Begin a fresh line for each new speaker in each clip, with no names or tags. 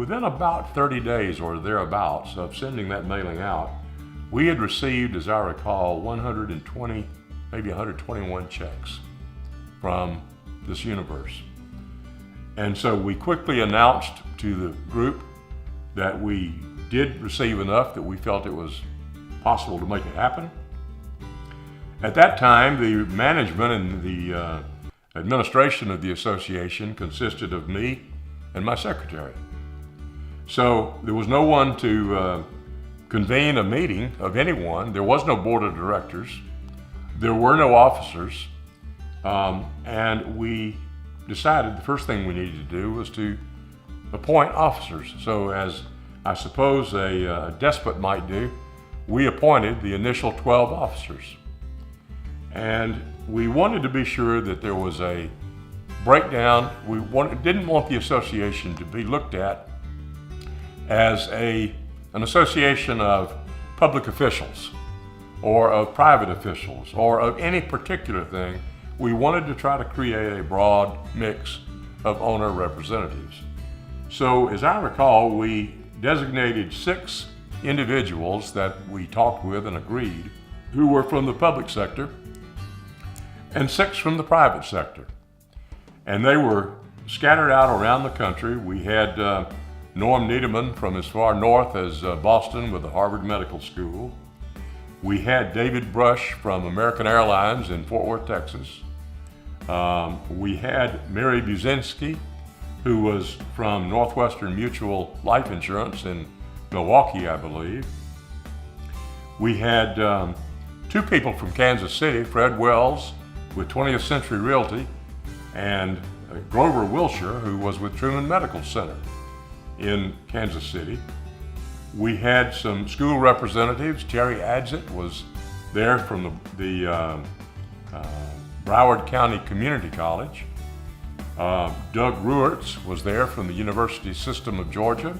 within about 30 days or thereabouts of sending that mailing out, we had received, as I recall, 120, maybe 121 checks from this universe. And so we quickly announced to the group that we did receive enough that we felt it was possible to make it happen. At that time, the management and the administration of the association consisted of me and my secretary. So there was no one to convene a meeting of anyone. There was no board of directors. There were no officers. And we decided the first thing we needed to do was to appoint officers. So as I suppose a despot might do, we appointed the initial 12 officers. And we wanted to be sure that there was a breakdown. We didn't want the association to be looked at as an association of public officials or of private officials or of any particular thing. We wanted to try to create a broad mix of owner representatives. So as I recall, we designated 6 individuals that we talked with and agreed who were from the public sector and 6 from the private sector. And they were scattered out around the country. We had Norm Needleman from as far north as Boston with the Harvard Medical School. We had David Brush from American Airlines in Fort Worth, Texas. We had Mary Buzinski, who was from Northwestern Mutual Life Insurance in Milwaukee, I believe. We had 2 people from Kansas City, Fred Wells with 20th Century Realty, and Grover Wilshire, who was with Truman Medical Center in Kansas City. We had some school representatives. Terry Adsit was there from the Broward County Community College. Doug Ruertz was there from the University System of Georgia.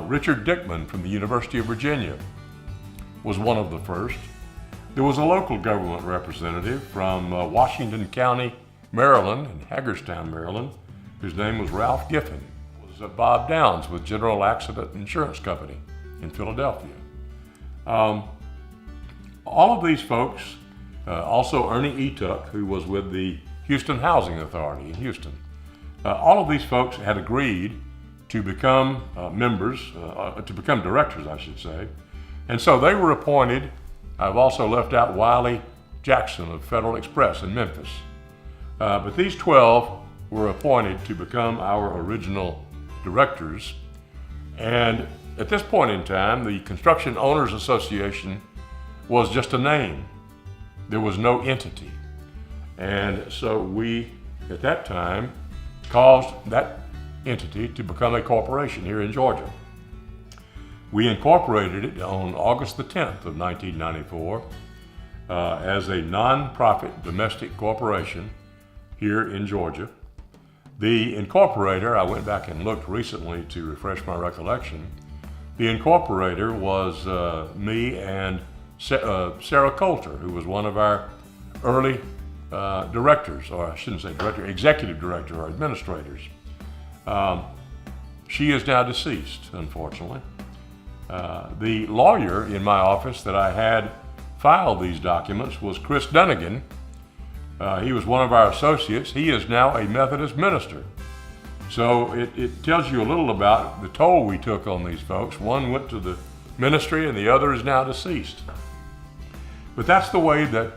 Richard Dickman from the University of Virginia was one of the first. There was a local government representative from Washington County, Maryland, in Hagerstown, Maryland, whose name was Ralph Giffen. It was Bob Downs with General Accident Insurance Company in Philadelphia. All of these folks, also Ernie Etuck, who was with the Houston Housing Authority in Houston. All of these folks had agreed to become members, to become directors, I should say. And so they were appointed. I've also left out Wiley Jackson of Federal Express in Memphis. But these 12 were appointed to become our original directors. And at this point in time, the Construction Owners Association was just a name. There was no entity. And so we, at that time, caused that entity to become a corporation here in Georgia. We incorporated it on August the 10th of 1994 as a nonprofit domestic corporation here in Georgia. The incorporator, I went back and looked recently to refresh my recollection. The incorporator was me and Sarah Coulter, who was one of our early directors, or I shouldn't say director, executive director or administrators. She is now deceased, unfortunately. The lawyer in my office that I had file these documents was Chris Dunnigan. He was one of our associates. He is now a Methodist minister. So it tells you a little about the toll we took on these folks. One went to the ministry and the other is now deceased. But that's the way that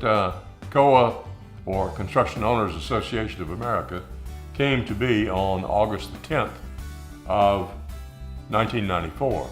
COA, or Construction Owners Association of America, came to be on August the 10th of 1994.